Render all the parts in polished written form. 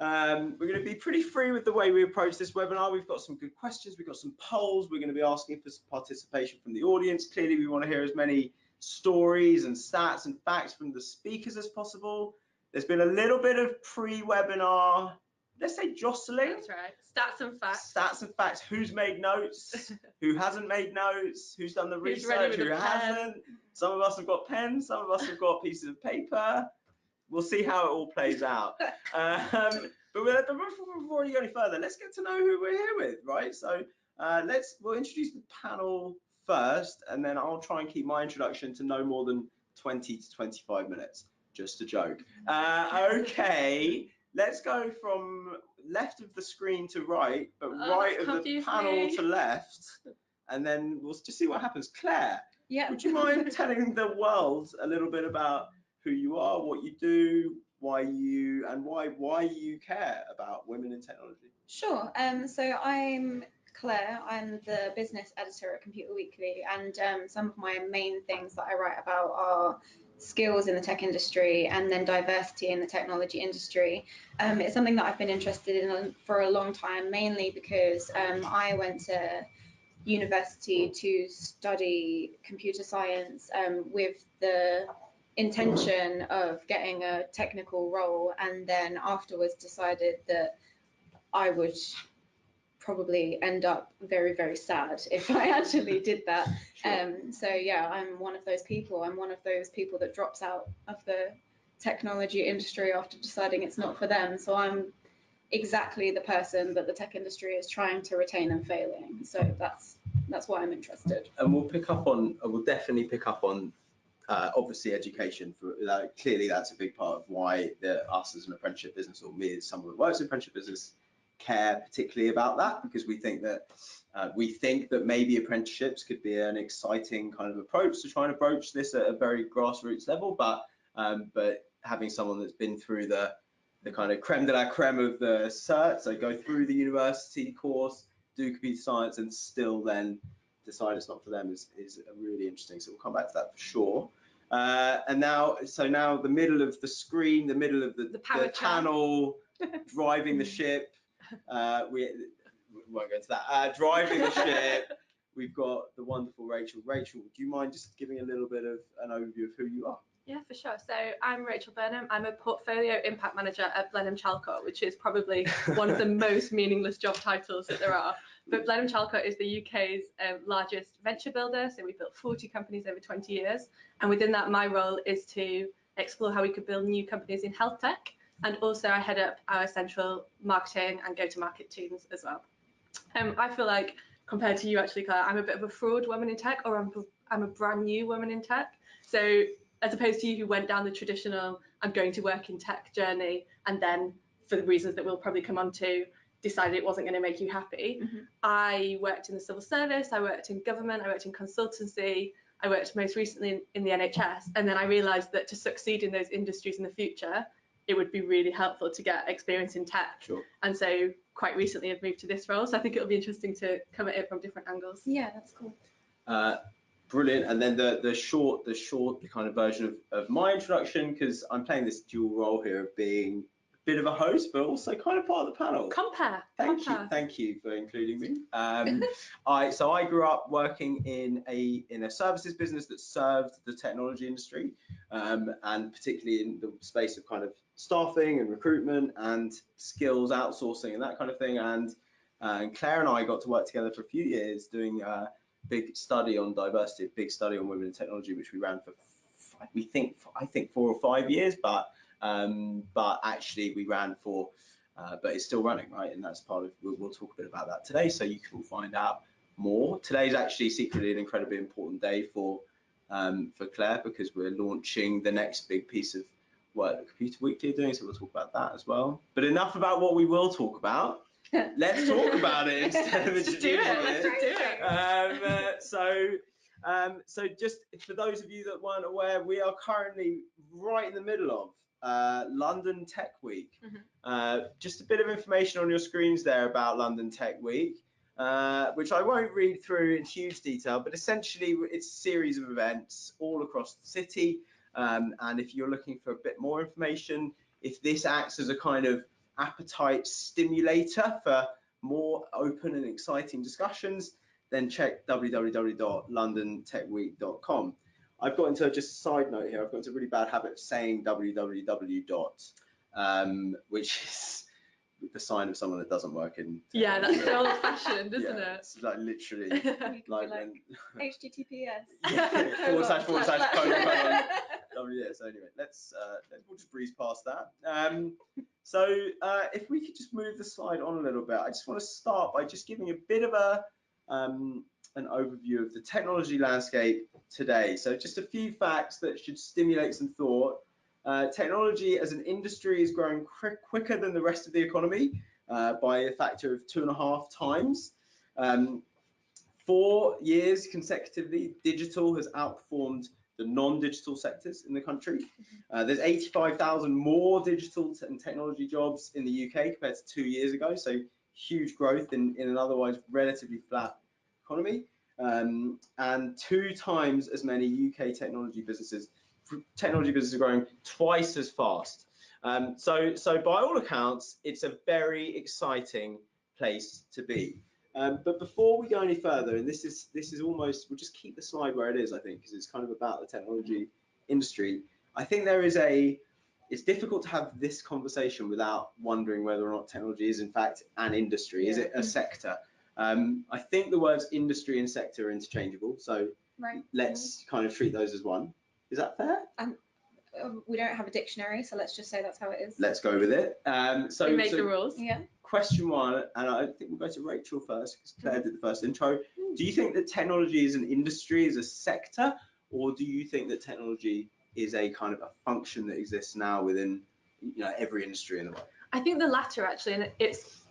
We're going to be pretty free with the way we approach this webinar. We've got some good questions, we've got some polls, we're going to be asking for some participation from the audience. Clearly, we want to hear as many stories and stats and facts from the speakers as possible. There's been a little bit of pre-webinar, let's say, jostling. That's right. Stats and facts. Stats and facts. Who's made notes? Who hasn't made notes? Who's done the research? Who hasn't? Some of us have got pens. Some of us have got pieces of paper. We'll see how it all plays out. But before we go any further, let's get to know who we're here with, right? So we'll introduce the panel first, and then I'll try and keep my introduction to no more than 20 to 25 minutes. Just a joke. Okay, let's go from left of the screen to right, but right of the panel to left, and then we'll just see what happens. Claire, would you mind telling the world a little bit about who you are, what you do, why you care about women in technology? Sure. So I'm Claire. I'm the business editor at Computer Weekly, and some of my main things that I write about are skills in the tech industry and then diversity in the technology industry. It's something that I've been interested in for a long time, mainly because I went to university to study computer science with the intention of getting a technical role, and then afterwards decided that I would probably end up very, very sad if I actually did that. Sure. So yeah, I'm one of those people. I'm one of those people that drops out of the technology industry after deciding it's not for them. So I'm exactly the person that the tech industry is trying to retain and failing. So that's why I'm interested. And we'll definitely pick up on obviously education. Clearly that's a big part of why us as an apprenticeship business, or me as someone that works in apprenticeship business, care particularly about that, because we think that maybe apprenticeships could be an exciting kind of approach to trying to broach this at a very grassroots level, but having someone that's been through the kind of creme de la creme of the cert, so go through the university course, do computer science, and still then decide it's not for them is really interesting. So we'll come back to that for sure. And now the middle of the screen, the middle of the panel, driving the ship. We won't go into that. Driving the ship, we've got the wonderful Rachel. Rachel, do you mind just giving a little bit of an overview of who you are? Yeah, for sure. So I'm Rachel Burnham. I'm a portfolio impact manager at Blenheim Chalcot, which is probably one of the most meaningless job titles that there are. But Blenheim Chalcot is the UK's largest venture builder. So we've built 40 companies over 20 years. And within that, my role is to explore how we could build new companies in health tech. And also I head up our central marketing and go-to-market teams as well. I feel like, compared to you actually, Claire, I'm a bit of a fraud woman in tech, or I'm a brand new woman in tech. So as opposed to you who went down the traditional, I'm going to work in tech journey, and then for the reasons that we'll probably come on to, decided it wasn't going to make you happy. Mm-hmm. I worked in the civil service, I worked in government, I worked in consultancy, I worked most recently in the NHS, and then I realised that to succeed in those industries in the future, it would be really helpful to get experience in tech. Sure. And so quite recently I've moved to this role, so I think it'll be interesting to come at it from different angles. Yeah, that's cool. Brilliant. And then the short kind of version of my introduction, because I'm playing this dual role here of being a bit of a host, but also kind of part of the panel. Thank you for including me. So I grew up working in a services business that served the technology industry, and particularly in the space of kind of staffing and recruitment and skills outsourcing and that kind of thing. And Claire and I got to work together for a few years doing big study on diversity, a big study on women in technology, which we ran for I think 4 or 5 years, but actually we ran for but it's still running, right? And that's part of, we'll talk a bit about that today, so you can all find out more. Today's actually secretly an incredibly important day for Claire, because we're launching the next big piece of work that Computer Weekly are doing, so we'll talk about that as well. But enough about what we will talk about. Let's talk about it instead of introducing it. So just for those of you that weren't aware, we are currently right in the middle of London Tech Week. Mm-hmm. Just a bit of information on your screens there about London Tech Week, which I won't read through in huge detail, but essentially it's a series of events all across the city. And if you're looking for a bit more information, if this acts as a kind of appetite stimulator for more open and exciting discussions, then check www.londontechweek.com. I've got into just a side note here. I've got into a really bad habit of saying www. Which is the sign of someone that doesn't work in. Yeah, that's so old-fashioned, isn't it? It's like literally like HTTPS. / W. So anyway, we'll just breeze past that. So if we could just move the slide on a little bit, I just want to start by just giving a bit of an overview of the technology landscape today. So just a few facts that should stimulate some thought. Technology as an industry is growing quicker than the rest of the economy by a factor of 2.5 times. 4 years consecutively, digital has outperformed the non-digital sectors in the country. There's 85,000 more digital and technology jobs in the UK compared to 2 years ago, so huge growth in an otherwise relatively flat economy. And 2 times as many UK technology businesses are growing twice as fast. So by all accounts, it's a very exciting place to be. But before we go any further, and this is almost, we'll just keep the slide where it is, I think, because it's kind of about the technology industry. I think it's difficult to have this conversation without wondering whether or not technology is in fact an industry. Is it a sector? I think the words industry and sector are interchangeable, so let's kind of treat those as one. Is that fair? We don't have a dictionary, so let's just say that's how it is. Let's go with it. So we make the rules. Yeah. Question 1, and I think we'll go to Rachel first because Claire did the first intro. Do you think that technology is an industry, is a sector, or do you think that technology is a kind of a function that exists now within every industry in the world? I think the latter, actually, and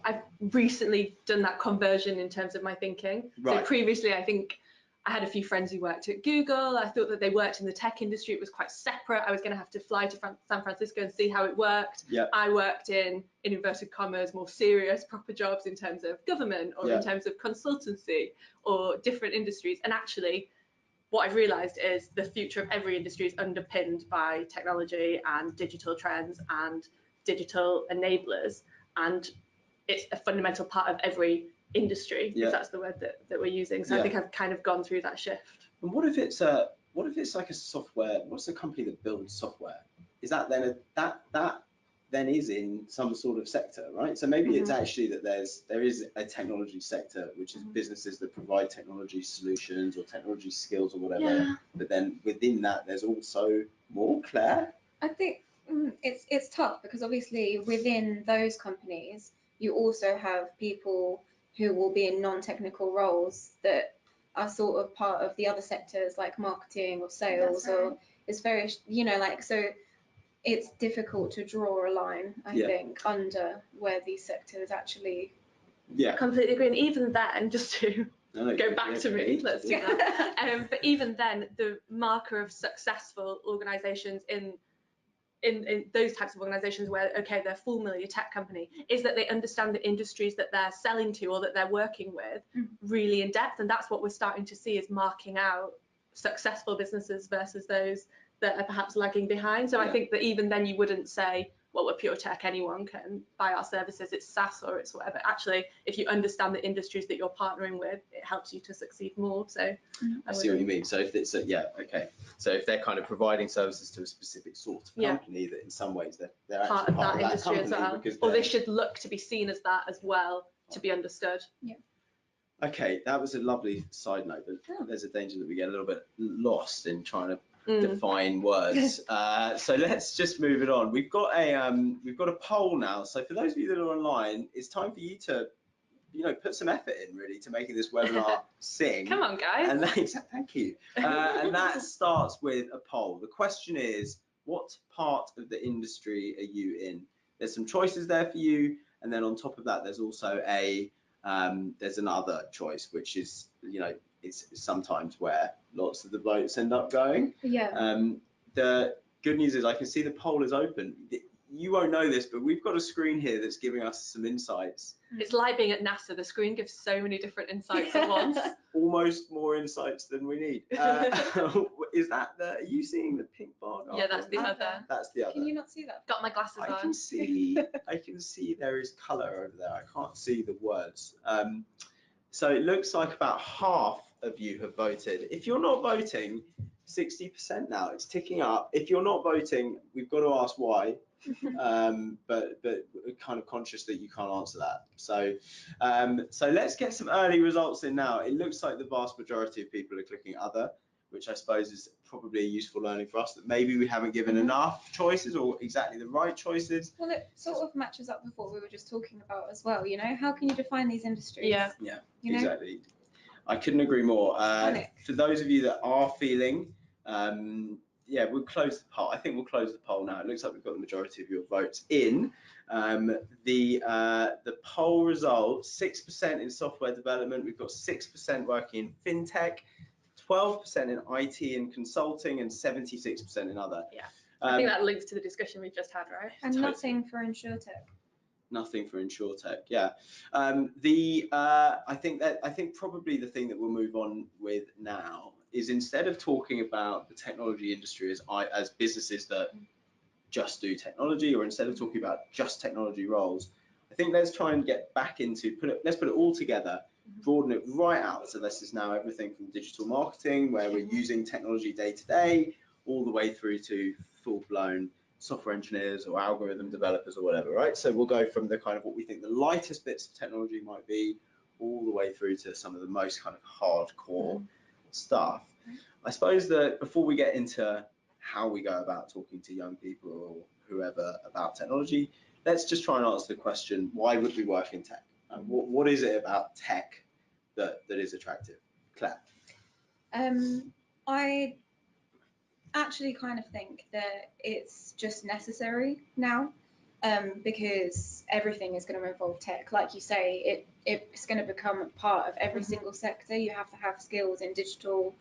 I've recently done that conversion in terms of my thinking. Right. So previously, I think I had a few friends who worked at Google. I thought that they worked in the tech industry. It was quite separate. I was going to have to fly to San Francisco and see how it worked. Yep. I worked in inverted commas, more serious, proper jobs in terms of government or in terms of consultancy or different industries. And actually, what I've realised is the future of every industry is underpinned by technology and digital trends and digital enablers. And it's a fundamental part of every industry, if that's the word that we're using. So I think I've kind of gone through that shift. And what if it's like a software? What's a company that builds software? Is that then that then is in some sort of sector, right? So maybe it's actually that there is a technology sector, which is businesses that provide technology solutions or technology skills or whatever. Yeah. But then within that, there's also more. Claire? I think it's tough because obviously within those companies, you also have people who will be in non-technical roles that are sort of part of the other sectors like marketing or sales. Right. Or it's very, so it's difficult to draw a line, I think, under where these sectors actually. Yeah, completely agree. And even then, just to go back to me, let's do that. But even then, the marker of successful organisations in those types of organisations where, okay, they're formally a tech company, is that they understand the industries that they're selling to or that they're working with really in depth. And that's what we're starting to see is marking out successful businesses versus those that are perhaps lagging behind. So I think that even then you wouldn't say, well, we're pure tech, anyone can buy our services, it's SaaS or it's whatever. Actually, if you understand the industries that you're partnering with, it helps you to succeed more. So I see what you mean. So if it's so if they're kind of providing services to a specific sort of company, that in some ways they're part actually of that industry as well, or they should look to be seen as that as well, to be understood. Yeah. Okay, that was a lovely side note, but there's a danger that we get a little bit lost in trying to define words. So let's just move it on. We've got a poll now. So for those of you that are online, it's time for you to put some effort in really to making this webinar sing. Come on, guys. And thank you. And that starts with a poll. The question is, what part of the industry are you in? There's some choices there for you, and then on top of that, there's also there's another choice, which is it's sometimes where lots of the votes end up going. Yeah. The good news is I can see the poll is open. You won't know this, but we've got a screen here that's giving us some insights. It's like being at NASA. The screen gives so many different insights at once. Almost more insights than we need. is that the? Are you seeing the pink bar? Yeah, that's the other. That's the other. Can you not see that? Got my glasses on. I can see there is colour over there. I can't see the words. So it looks like about half of you have voted. If you're not voting, 60% now. It's ticking up. If you're not voting, we've got to ask why. But we're kind of conscious that you can't answer that. So let's get some early results in now. It looks like the vast majority of people are clicking other, which I suppose is probably a useful learning for us, that maybe we haven't given enough choices or exactly the right choices. Well, it sort of matches up with what we were just talking about as well. You know, how can you define these industries? Yeah, you know? Exactly. I couldn't agree more. For those of you that are feeling, yeah, we'll close the poll. I think we'll close the poll now. It looks like we've got the majority of your votes in. The poll results: 6% in software development. We've got 6% working in fintech, 12% in IT and consulting, and 76% in other. Yeah, I think that links to the discussion we just had, right? And nothing for insurtech. Nothing for insurtech, yeah. I think probably the thing that we'll move on with now is, instead of talking about the technology industry as businesses that just do technology, or instead of talking about just technology roles, I think let's try and get back into let's put it all together, broaden it right out. So this is now everything from digital marketing, where we're using technology day to day, all the way through to full-blown software engineers or algorithm developers or whatever, right? So we'll go from the kind of what we think the lightest bits of technology might be, all the way through to some of the most kind of hardcore stuff. I suppose that before we get into how we go about talking to young people or whoever about technology, let's just try and answer the question: why would we work in tech? What is it about tech that is attractive? Claire? I actually kind of think that it's just necessary now, because everything is going to involve tech. Like you say, it's going to become a part of every single sector. You have to have skills in digital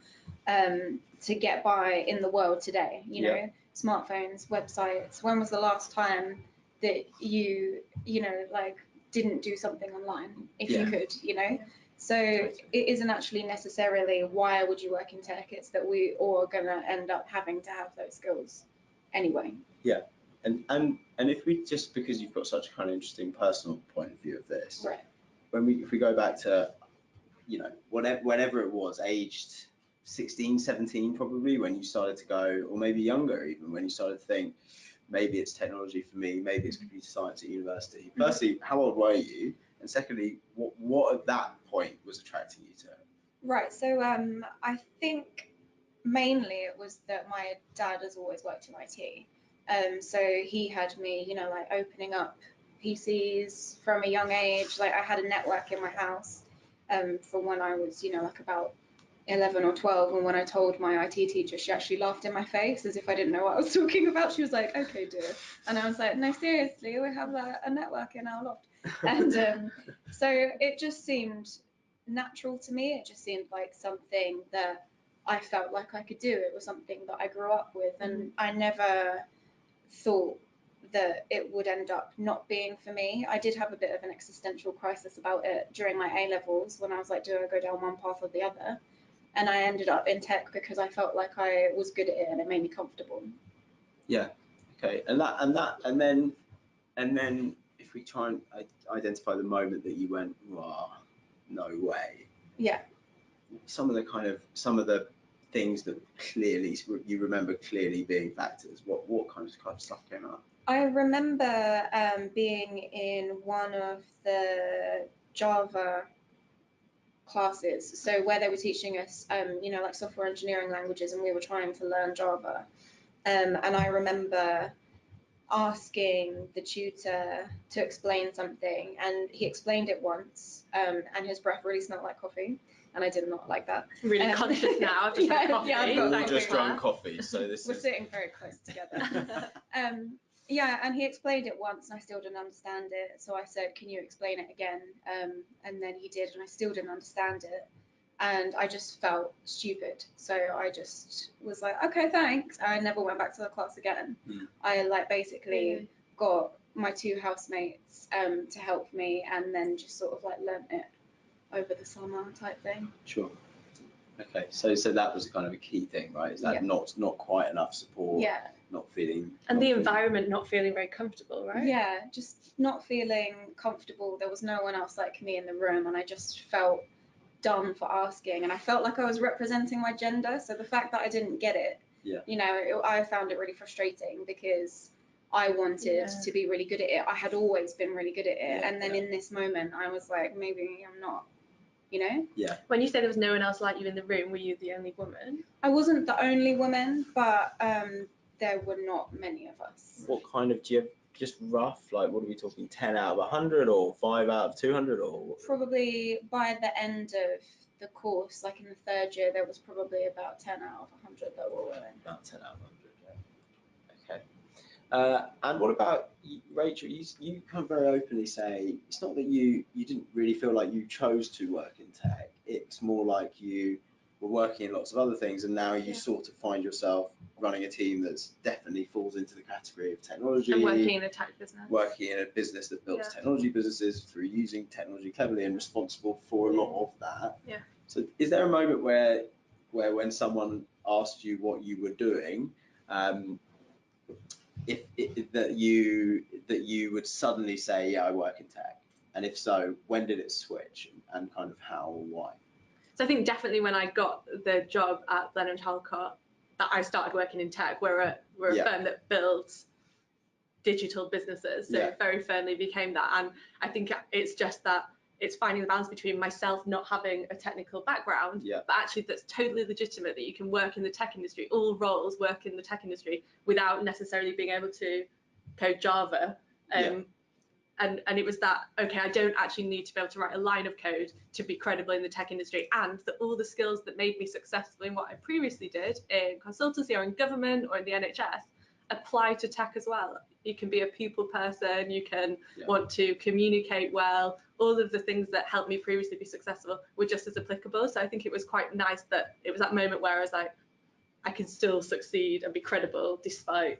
to get by in the world today. You know, smartphones, websites. When was the last time that you know, like, didn't do something online if you could, you know? So it isn't actually necessarily why would you work in tech, it's that we all are going to end up having to have those skills anyway. Yeah, and if we just, because you've got such a kind of interesting personal point of view of this, right? If we go back to, you know, whenever it was, aged 16, 17 probably, when you started to go, or maybe younger even, when you started to think, maybe it's technology for me, maybe it's computer science at university. Firstly, how old were you? And secondly, what at that point was attracting you to it? Right, so I think mainly it was that my dad has always worked in IT. So he had me, you know, like opening up PCs from a young age. Like, I had a network in my house from when I was, you know, like about 11 or 12, and when I told my IT teacher, she actually laughed in my face as if I didn't know what I was talking about. She was like, okay, dear. And I was like, no, seriously, we have a network in our loft. And so it just seemed natural to me. It just seemed like something that I felt like I could do. It was something that I grew up with, and I never thought that it would end up not being for me. I did have a bit of an existential crisis about it during my A-levels, when I was like, do I go down one path or the other? And I ended up in tech because I felt like I was good at it and it made me comfortable. Yeah. Okay. And then if we try and identify the moment that you went, wow, no way. Yeah. Some of the things that clearly you remember clearly being factors. What kind of stuff came up? I remember being in one of the Java classes, so where they were teaching us, you know, like software engineering languages, and we were trying to learn Java. And I remember asking the tutor to explain something, and he explained it once, and his breath really smelled like coffee, and I did not like that. Really conscious now. I've just had coffee. Yeah, I've got All just drunk coffee, so this we're sitting very close together. Yeah, and he explained it once and I still didn't understand it. So I said, can you explain it again? And then he did, and I still didn't understand it. And I just felt stupid. So I just was like, okay, thanks. I never went back to the class again. I basically got my two housemates to help me, and then just sort of learnt it over the summer type thing. Sure. Okay, so that was kind of a key thing, right? Is that not quite enough support? Yeah. Not feeling. And the environment not feeling very comfortable, right? Yeah, just not feeling comfortable. There was no one else like me in the room, and I just felt dumb for asking, and I felt like I was representing my gender. So the fact that I didn't get it, you know, I found it really frustrating because I wanted to be really good at it. I had always been really good at it, and then in this moment, I was like, maybe I'm not. You know? Yeah. When you say there was no one else like you in the room, were you the only woman? I wasn't the only woman, but there were not many of us. What kind of, do you have just rough, like what are we talking, 10 out of 100 or 5 out of 200 or? Probably by the end of the course, like in the third year, there was probably about 10 out of 100 that were women. About 10 out of 100, yeah. Okay. And what about Rachel? You kind of very openly say it's not that you didn't really feel like you chose to work in tech. It's more like you were working in lots of other things, and now you sort of find yourself running a team that's definitely falls into the category of technology. And working in a tech business. Working in a business that builds technology businesses through using technology cleverly and responsible for a lot of that. Yeah. So is there a moment where when someone asked you what you were doing, that you would suddenly say, yeah, I work in tech? And if so, when did it switch, and kind of how or why? So I think definitely when I got the job at Blenheim Chalcot, that I started working in tech. We're a firm that builds digital businesses, so it very firmly became that. And I think it's just that it's finding the balance between myself not having a technical background, but actually that's totally legitimate that you can work in the tech industry. All roles work in the tech industry without necessarily being able to code Java. And it was that, okay, I don't actually need to be able to write a line of code to be credible in the tech industry, and that all the skills that made me successful in what I previously did in consultancy or in government or in the NHS apply to tech as well. You can be a people person, you can want to communicate well, all of the things that helped me previously be successful were just as applicable. So I think it was quite nice that it was that moment where I was like, I can still succeed and be credible despite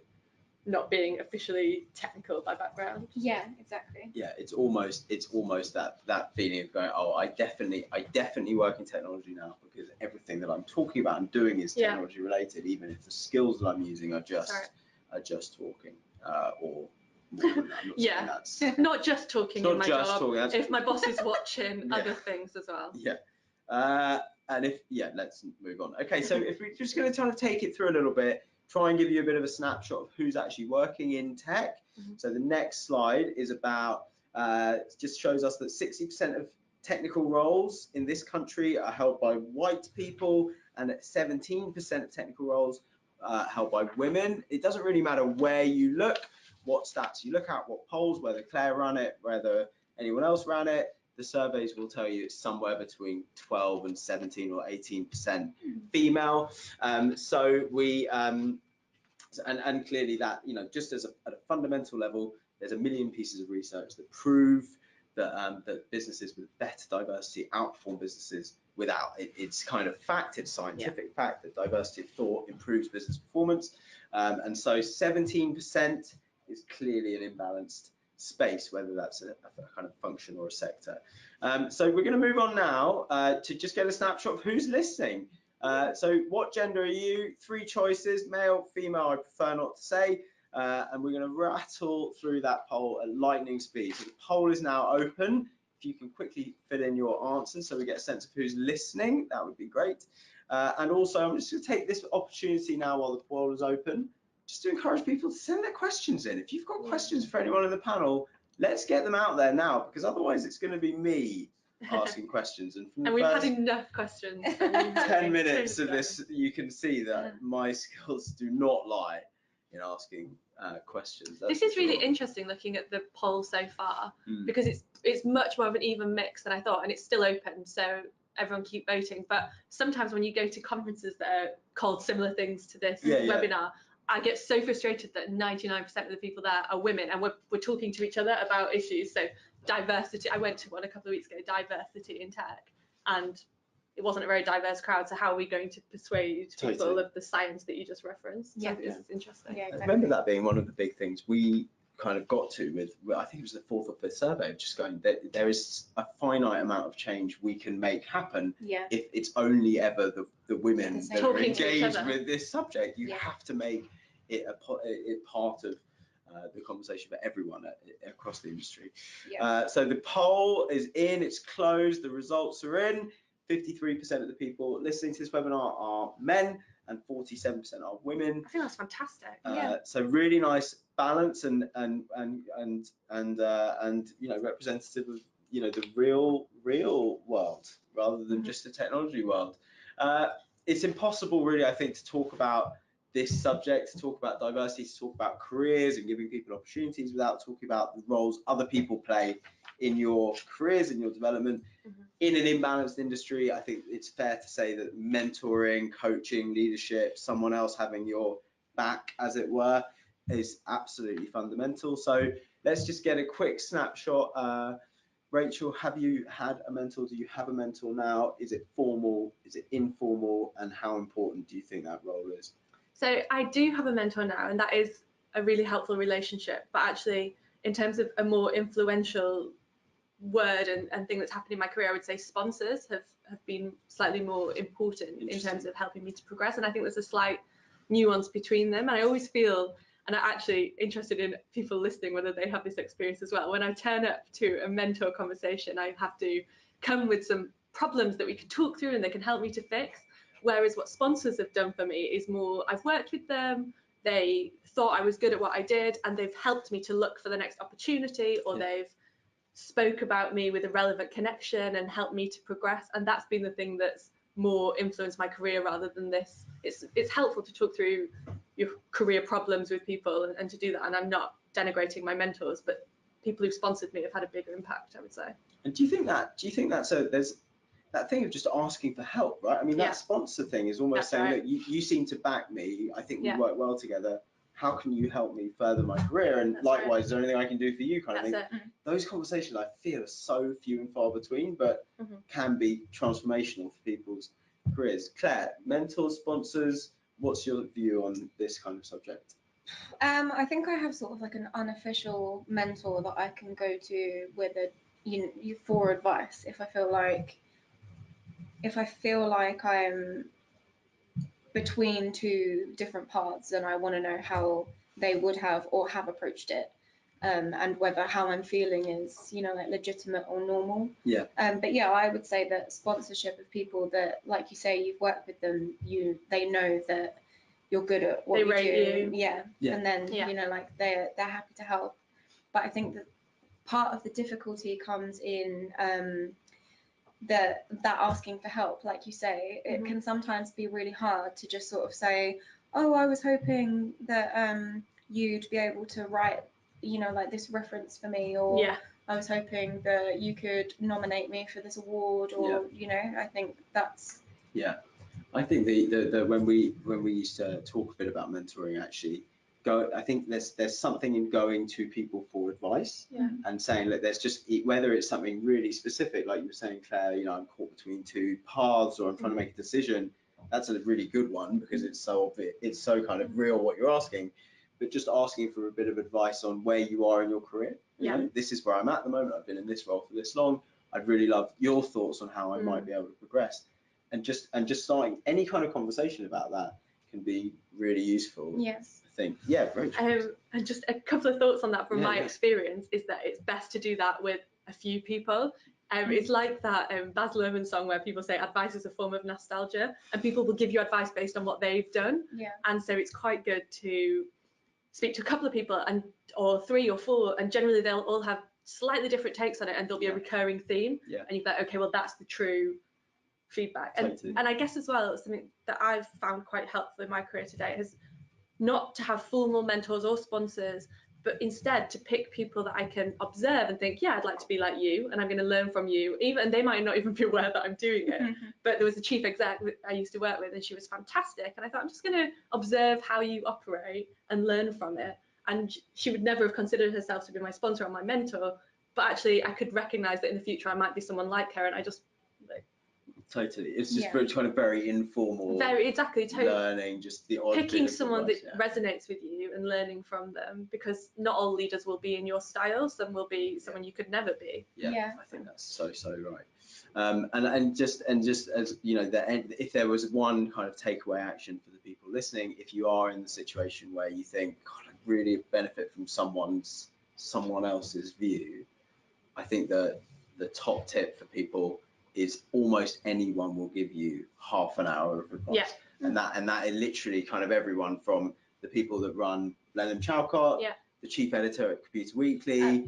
not being officially technical by background. Yeah, exactly. Yeah, it's almost that feeling of going, oh, I definitely work in technology now, because everything that I'm talking about and doing is technology related, even if the skills that I'm using are just talking, or more than that. I'm not saying that's not just talking in my job. Talking, if my boss is watching other things as well. And if let's move on. Okay, so if we're just going to kind of take it through a little bit, try and give you a bit of a snapshot of who's actually working in tech. So the next slide is about, just shows us that 60% of technical roles in this country are held by white people, and 17% of technical roles held by women. It doesn't really matter where you look, what stats you look at, what polls, whether Clare ran it, whether anyone else ran it. The surveys will tell you it's somewhere between 12 and 17 or 18% female. So we, and clearly that, just at a fundamental level, there's a million pieces of research that prove that that businesses with better diversity outperform businesses without. It's kind of fact, it's scientific fact that diversity of thought improves business performance. And so 17% is clearly an imbalanced space, whether that's a kind of function or a sector. So we're going to move on now to just get a snapshot of who's listening. So what gender are you? 3 choices, male, female, I prefer not to say. And we're going to rattle through that poll at lightning speed. So the poll is now open. If you can quickly fill in your answers so we get a sense of who's listening, that would be great. And also, I'm just going to take this opportunity now while the poll is open, just to encourage people to send their questions in. If you've got questions for anyone in the panel, let's get them out there now, because otherwise it's going to be me asking questions. And from the we've had enough questions. 10 minutes of this, you can see that my skills do not lie in asking questions. This is really interesting looking at the poll so far, because it's much more of an even mix than I thought, and it's still open, so everyone keep voting. But sometimes when you go to conferences that are called similar things to this webinar, I get so frustrated that 99% of the people there are women, and we're talking to each other about issues. So diversity, I went to one a couple of weeks ago, diversity in tech, and it wasn't a very diverse crowd. So how are we going to persuade people of the science that you just referenced? So this is interesting. Yeah, exactly. I remember that being one of the big things. We kind of got to with, I think it was the 4th or 5th survey, just going that there is a finite amount of change we can make happen if it's only ever the women that are engaged with this subject. You have to make it part of the conversation for everyone across the industry. So the poll is in, it's closed, the results are in. 53% of the people listening to this webinar are men and 47% are women. I think that's fantastic. So really nice balance and representative of the real world rather than just the technology world. It's impossible really, I think, to talk about this subject, to talk about diversity, to talk about careers and giving people opportunities without talking about the roles other people play in your careers, in your development. In an imbalanced industry, I think it's fair to say that mentoring, coaching, leadership, someone else having your back, as it were, is absolutely fundamental. So let's just get a quick snapshot. Rachel, have you had a mentor? Do you have a mentor now? Is it formal? Is it informal? And how important do you think that role is? So I do have a mentor now, and that is a really helpful relationship. But actually, in terms of a more influential word and thing that's happened in my career, I would say sponsors have been slightly more important in terms of helping me to progress. And I think there's a slight nuance between them. And I always feel, and I'm actually interested in people listening, whether they have this experience as well. When I turn up to a mentor conversation, I have to come with some problems that we can talk through and they can help me to fix. Whereas what sponsors have done for me is more, I've worked with them, they thought I was good at what I did, and they've helped me to look for the next opportunity, or they've spoke about me with a relevant connection and helped me to progress. And that's been the thing that's more influenced my career rather than this. It's helpful to talk through your career problems with people and to do that. And I'm not denigrating my mentors, but people who've sponsored me have had a bigger impact, I would say. And do you think that's there's that thing of just asking for help, right? I mean, that sponsor thing is almost saying, look, you seem to back me. I think we work well together. How can you help me further my career? And likewise, is there anything I can do for you, kind of thing? Those conversations, I feel, are so few and far between, but can be transformational for people's careers. Claire, mentors, sponsors, what's your view on this kind of subject? I think I have sort of like an unofficial mentor that I can go to with for advice if I feel like I'm between two different paths and I want to know how they would have or have approached it, and whether how I'm feeling is, like legitimate or normal. But yeah, I would say that sponsorship of people that, like you say, you've worked with them, they know that you're good at what you do. And then like they're happy to help. But I think that part of the difficulty comes in that asking for help, like you say, it can sometimes be really hard to just sort of say, oh, I was hoping that you'd be able to write, like this reference for me, or I was hoping that you could nominate me for this award, or I think that's I think the when we used to talk a bit about mentoring, actually I think there's something in going to people for advice and saying, look, there's just, whether it's something really specific, like you were saying, Claire, I'm caught between two paths, or I'm trying to make a decision. That's a really good one because it's so obvious, it's so kind of real what you're asking. But just asking for a bit of advice on where you are in your career. This is where I'm at the moment. I've been in this role for this long. I'd really love your thoughts on how I might be able to progress. And just starting any kind of conversation about that can be really useful. Yes. I think. Yeah, great. And just a couple of thoughts on that from my experience is that it's best to do that with a few people. It's like that Baz Luhrmann song where people say advice is a form of nostalgia, and people will give you advice based on what they've done. And so it's quite good to speak to a couple of people, or 3 or 4, and generally they'll all have slightly different takes on it, and there'll be a recurring theme. And you're like, okay, well, that's the true feedback. And I guess as well, something that I've found quite helpful in my career today is not to have formal mentors or sponsors, but instead to pick people that I can observe and think, yeah, I'd like to be like you, and I'm going to learn from you, and they might not even be aware that I'm doing it. But there was a chief exec I used to work with, and she was fantastic, and I thought, I'm just going to observe how you operate and learn from it. And she would never have considered herself to be my sponsor or my mentor, but actually I could recognize that in the future I might be someone like her, and I just Totally. It's just kind of very informal. Learning, just the odd picking someone that resonates with you and learning from them, because not all leaders will be in your style. Some will be someone you could never be. Yeah. I think that's so right. And just as you know, if there was one kind of takeaway action for the people listening, if you are in the situation where you think, God, I really benefit from someone else's view, I think that the top tip for people is almost anyone will give you half an hour of advice. And that is literally kind of everyone from the people that run Blenheim Chalcot, the chief editor at Computer Weekly,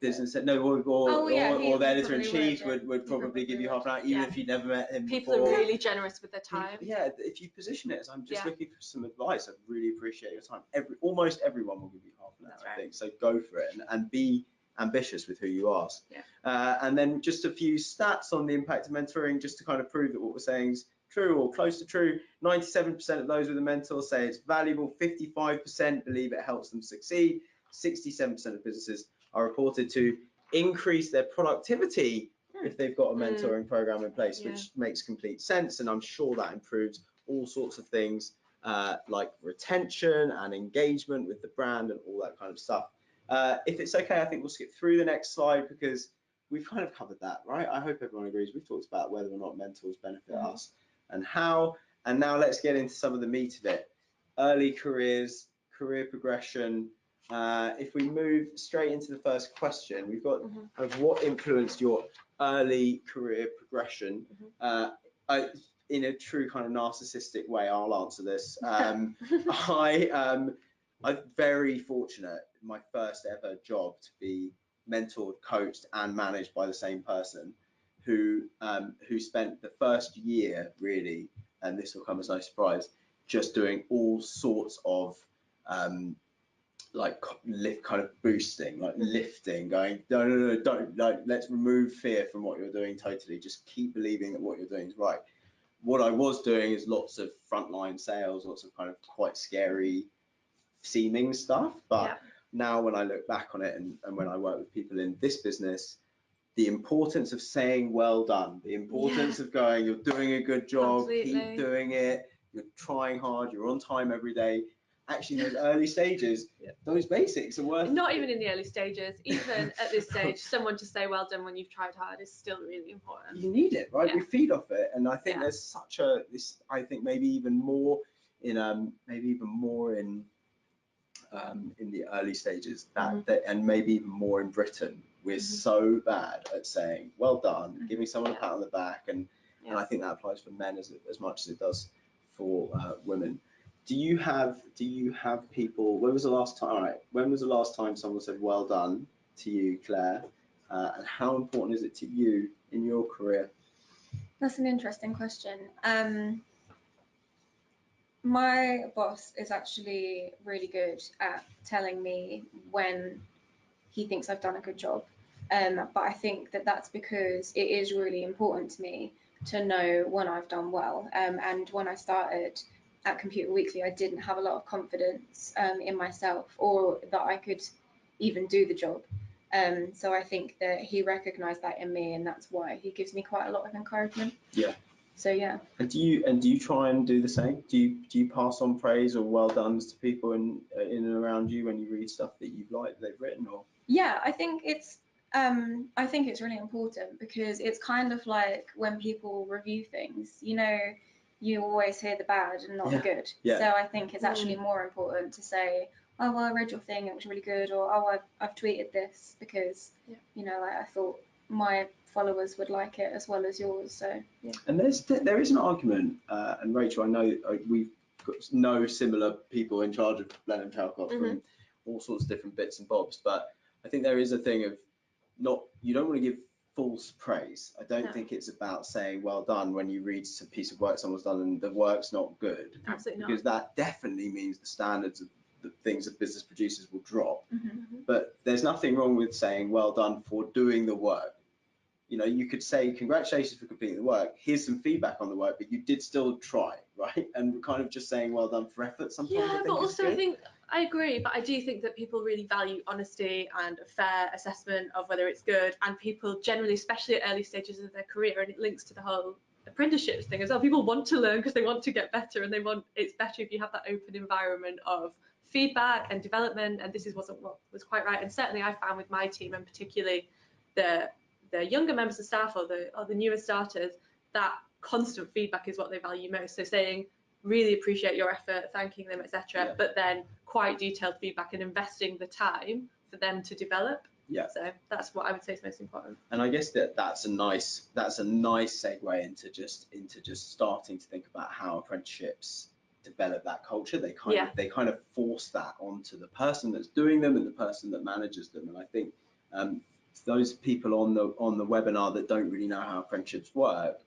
business editor. Or the editor in chief would probably give you half an hour, even if you'd never met him before. People are really generous with their time. If you position it as, I'm just looking for some advice, I really appreciate your time. Almost everyone will give you half an hour, I think. So go for it and be ambitious with who you ask. And then just a few stats on the impact of mentoring, just to kind of prove that what we're saying is true or close to true. 97% of those with a mentor say it's valuable. 55% believe it helps them succeed. 67% of businesses are reported to increase their productivity if they've got a mentoring program in place, which makes complete sense. And I'm sure that improves all sorts of things like retention and engagement with the brand and all that kind of stuff. If it's okay, I think we'll skip through the next slide because we've kind of covered that, right? I hope everyone agrees. We've talked about whether or not mentors benefit us and how. And now let's get into some of the meat of it. Early careers, career progression. If we move straight into the first question, we've got kind of what influenced your early career progression. In a true kind of narcissistic way, I'll answer this. I'm very fortunate, my first ever job to be mentored, coached and managed by the same person who spent the first year really, and this will come as no surprise, just doing all sorts of like kind of boosting, like lifting, going, no, don't, like, let's remove fear from what you're doing totally. Just keep believing that what you're doing is right. What I was doing is lots of frontline sales, lots of kind of quite scary seeming stuff. But now when I look back on it and when I work with people in this business, the importance of saying well done, the importance of going, you're doing a good job, keep doing it, you're trying hard, you're on time every day. Actually, in those early stages, those basics are worth. Not even in the early stages, even at this stage, someone to say well done when you've tried hard is still really important. You need it, right? We feed off it, and I think there's such a I think maybe even more in the early stages that and maybe even more in Britain. We're so bad at saying well done, giving someone a pat on the back, and I think that applies for men as much as it does for women. Do you have people? When was the last time someone said well done to you, Claire? And how important is it to you in your career? That's an interesting question. My boss is actually really good at telling me when he thinks I've done a good job. But I think that that's because it is really important to me to know when I've done well. And when I started at Computer Weekly, I didn't have a lot of confidence in myself or that I could even do the job. So I think that he recognised that in me, and that's why he gives me quite a lot of encouragement. Yeah. So yeah. And do you try and do the same? Do you pass on praise or well dones to people in and around you when you read stuff that you've liked, they've written? Or yeah, I think it's really important because it's kind of like when people review things, you know, you always hear the bad and not the good. So I think it's actually more important to say, oh well, I read your thing, it was really good, or oh I've tweeted this because you know, like, I thought my followers would like it as well as yours. So and there is an argument, and Rachel, I know we've got no similar people in charge of Blenheim Chalcot from all sorts of different bits and bobs, but I think there is a thing of you don't want to give false praise. I don't think it's about saying well done when you read a piece of work someone's done and the work's not good. Absolutely because that definitely means the standards of the things that business producers will drop. But there's nothing wrong with saying well done for doing the work. You know, you could say congratulations for completing the work, here's some feedback on the work, but you did still try, right? And we're kind of just saying well done for effort sometimes. But also I think I agree, but I do think that people really value honesty and a fair assessment of whether it's good, and people generally, especially at early stages of their career, and it links to the whole apprenticeships thing as well. People want to learn because they want to get better, and it's better if you have that open environment of feedback and development, and this wasn't what was quite right. And certainly I found with my team, and particularly the younger members of staff or the newer starters, that constant feedback is what they value most. So saying, really appreciate your effort, thanking them, etc. But then quite detailed feedback and investing the time for them to develop. Yeah. So that's what I would say is most important. And I guess that's a nice segue into just starting to think about how apprenticeships develop that culture. They kind of force that onto the person that's doing them and the person that manages them. And I think those people on the webinar that don't really know how apprenticeships work,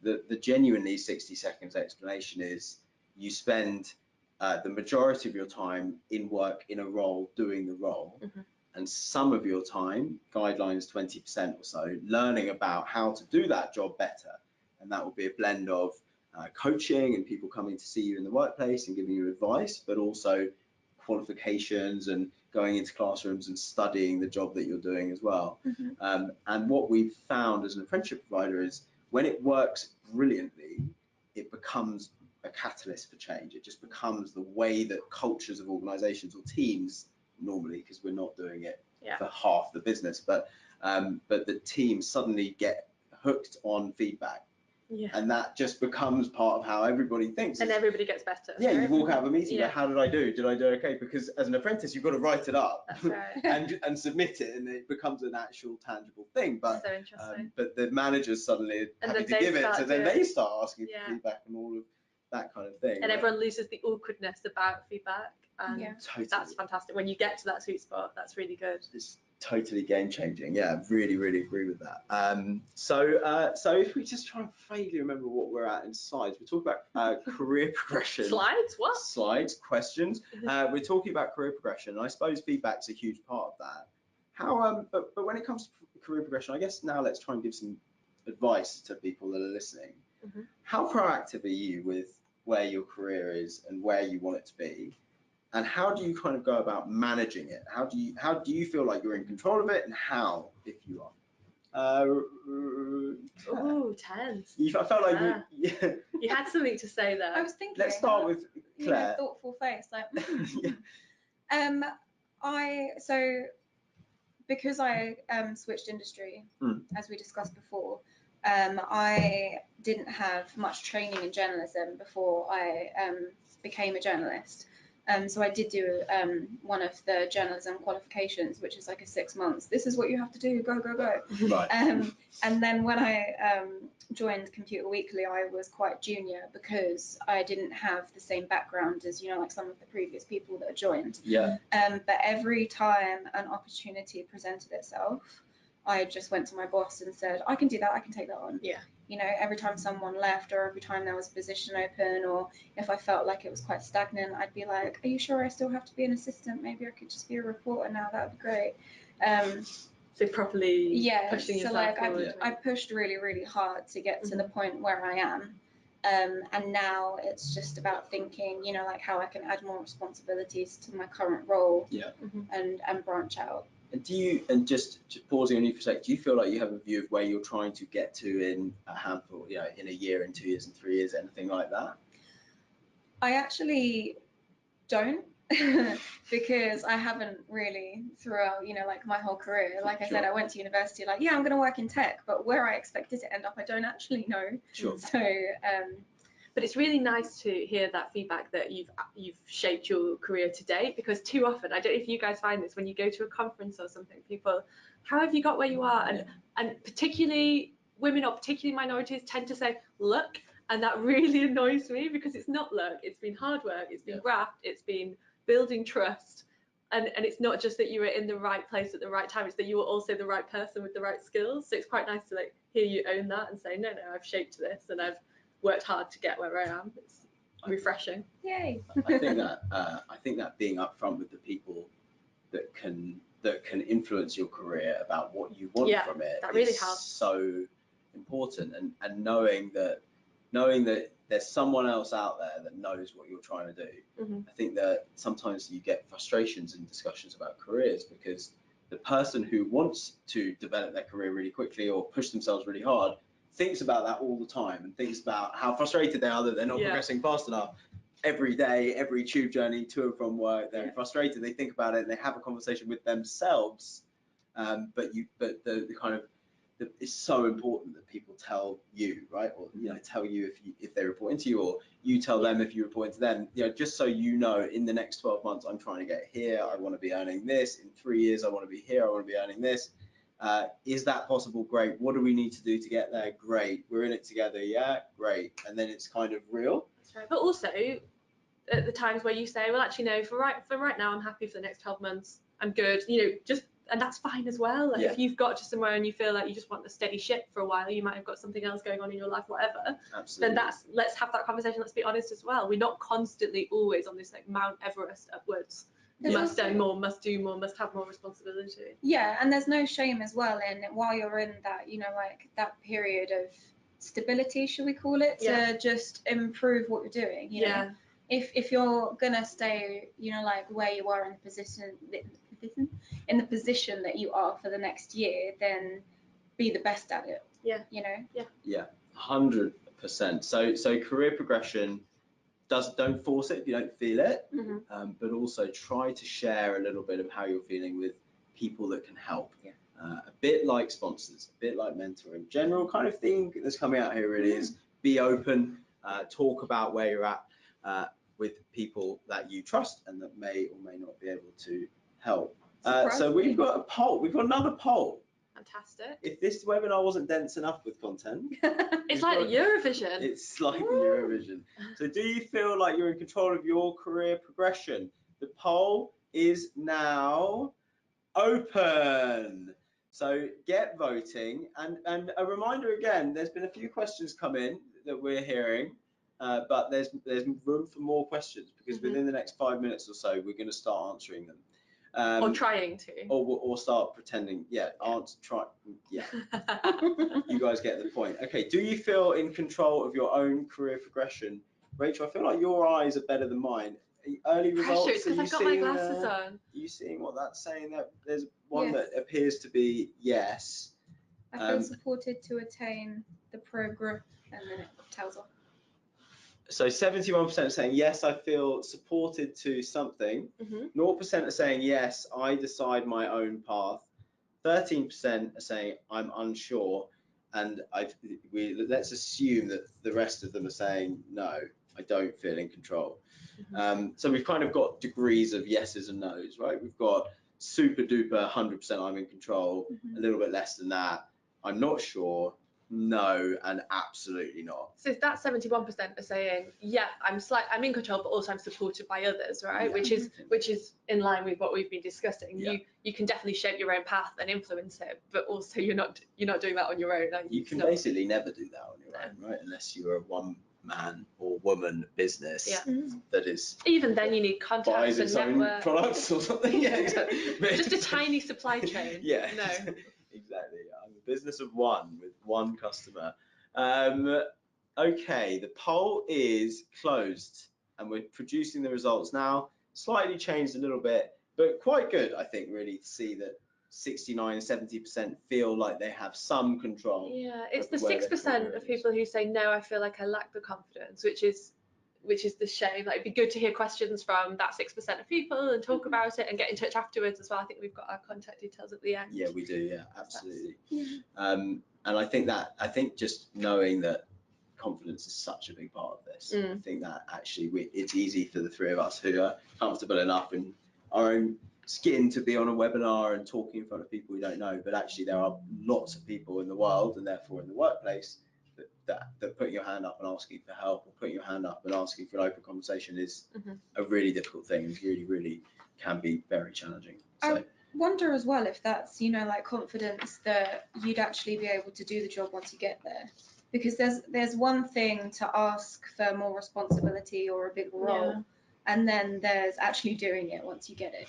the genuinely 60 seconds explanation is you spend the majority of your time in work in a role doing the role. And some of your time, guidelines 20% or so, learning about how to do that job better. And that will be a blend of coaching and people coming to see you in the workplace and giving you advice, but also qualifications and going into classrooms and studying the job that you're doing as well. And what we've found as an apprenticeship provider is when it works brilliantly, it becomes a catalyst for change. It just becomes the way that cultures of organizations or teams, normally, because we're not doing it for half the business, but the team suddenly get hooked on feedback, and that just becomes part of how everybody thinks. And everybody gets better. Yeah, you walk out of a meeting, like, how did I do? Did I do okay? Because as an apprentice, you've got to write it up. That's right. and submit it, and it becomes an actual tangible thing. But so interesting. But the managers suddenly happy to give it, so then they start asking for feedback and all of that kind of thing. And everyone loses the awkwardness about feedback. And totally. That's fantastic. When you get to that sweet spot, that's really good. It's totally game changing. Yeah, really, really agree with that. So if we just try and vaguely remember what we're at in slides, we're talking about career progression. Slides? What? Slides, questions. We're talking about career progression. And I suppose feedback's a huge part of that. How? But when it comes to career progression, I guess now let's try and give some advice to people that are listening. How proactive are you with where your career is and where you want it to be? And how do you kind of go about managing it? How do you feel like you're in control of it, and how, if you are? Oh, tense. I felt like you had something to say there. I was thinking. Let's start with Claire. Thoughtful face, like. Because I switched industry, as we discussed before, I didn't have much training in journalism before I became a journalist. So I did do one of the journalism qualifications, which is like a 6 months. This is what you have to do. Go, go, go. Right. And then when I joined Computer Weekly, I was quite junior because I didn't have the same background as, like some of the previous people that joined. Yeah. But every time an opportunity presented itself, I just went to my boss and said, I can do that. I can take that on. Yeah. Every time someone left, or every time there was a position open, or if I felt like it was quite stagnant, I'd be like, are you sure I still have to be an assistant? Maybe I could just be a reporter now. That would be great. So properly pushing yourself forward. I pushed really, really hard to get to the point where I am. And now it's just about thinking, like how I can add more responsibilities to my current role and branch out. And just pausing on you for a sec, do you feel like you have a view of where you're trying to get to in a handful, in a year, in 2 years, in 3 years, anything like that? I actually don't, because I haven't really throughout, like my whole career. Like I said, I went to university, like, I'm going to work in tech, but where I expected to end up, I don't actually know. Sure. So, but it's really nice to hear that feedback that you've shaped your career to date, because too often, I don't know if you guys find this, when you go to a conference or something, people, how have you got where you are? And particularly women, or particularly minorities, tend to say luck, and that really annoys me, because it's not luck. It's been hard work, it's been graft, it's been building trust, and it's not just that you were in the right place at the right time, it's that you were also the right person with the right skills. So it's quite nice to hear you own that and say, no, I've shaped this and I've worked hard to get where I am. It's refreshing. Yay. I think that being upfront with the people that can influence your career about what you want from it, that really is helps. So important, and knowing that there's someone else out there that knows what you're trying to do. I think that sometimes you get frustrations in discussions about careers, because the person who wants to develop their career really quickly or push themselves really hard thinks about that all the time and thinks about how frustrated they are that they're not progressing fast enough. Every day, every tube journey to and from work, they're frustrated. They think about it and they have a conversation with themselves. But the kind of it's so important that people tell you, right, or tell you if they report into you, or you tell them if you report into them. Just so you know, in the next 12 months, I'm trying to get here. I want to be earning this. In 3 years, I want to be here. I want to be earning this. Is that possible? Great. What do we need to do to get there? Great. We're in it together. Yeah, great. And then it's kind of real. That's right. But also, at the times where you say, well, actually, no, for right now, I'm happy for the next 12 months. I'm good. And that's fine as well. Like if you've got to somewhere and you feel like you just want the steady ship for a while, you might have got something else going on in your life, whatever. Absolutely. Then let's have that conversation. Let's be honest as well. We're not constantly always on this like Mount Everest upwards. Must earn more, must do more, must have more responsibility. Yeah, and there's no shame as well in while you're in that, like that period of stability, should we call it, to just improve what you're doing. You know? If you're gonna stay, like where you are in the position that you are for the next year, then be the best at it. Yeah. Yeah, 100%. So career progression, don't force it if you don't feel it, but also try to share a little bit of how you're feeling with people that can help. A bit like sponsors, a bit like mentoring. General kind of theme that's coming out here really is be open, talk about where you're at with people that you trust and that may or may not be able to help. So we've got a poll. We've got another poll. Fantastic. If this webinar wasn't dense enough with content, it's like Eurovision. It's like Eurovision. So do you feel like you're in control of your career progression? The poll is now open. So get voting. And a reminder again, there's been a few questions come in that we're hearing, but there's room for more questions because within the next 5 minutes or so, we're going to start answering them. Or trying to. Or start pretending, you guys get the point. Okay, do you feel in control of your own career progression? Rachel, I feel like your eyes are better than mine. Early results, Pressure, it's because I've got my glasses on. Are you seeing what that's saying? That there's one that appears to be yes. I feel supported to attain the program, and then it tells off. So 71% are saying yes, I feel supported to something. 0% are saying yes, I decide my own path. 13% are saying I'm unsure, and let's assume that the rest of them are saying no, I don't feel in control. So we've kind of got degrees of yeses and nos, right? We've got super duper 100% I'm in control, a little bit less than that, I'm not sure, no, and absolutely not. So that 71% are saying, yeah, I'm in control, but also I'm supported by others, right? Yeah. Which is in line with what we've been discussing. Yeah. You can definitely shape your own path and influence it, but also you're not doing that on your own. You can basically never do that on your own, right? Unless you're a one-man or woman business that is. Even then, you need contacts buys its and own products or something. Yeah, exactly. Just a tiny supply chain. Yeah. No. Exactly. I'm a business of one with one customer. Okay, the poll is closed and we're producing the results now. Slightly changed a little bit, but quite good, I think, really, to see that 69-70% feel like they have some control. Yeah, it's the 6% of people who say, no, I feel like I lack the confidence, which is the shame. Like, it'd be good to hear questions from that 6% of people and talk about it and get in touch afterwards as well. I think we've got our contact details at the end. Yeah, we do. Yeah, absolutely. And I think just knowing that confidence is such a big part of this. I think that actually it's easy for the three of us who are comfortable enough in our own skin to be on a webinar and talking in front of people we don't know, but actually there are lots of people in the world and therefore in the workplace that putting your hand up and asking for help, or putting your hand up and asking for an open conversation is a really difficult thing, and really can be very challenging. So I wonder as well if that's, like confidence that you'd actually be able to do the job once you get there, because there's one thing to ask for more responsibility or a bigger role, and then there's actually doing it once you get it,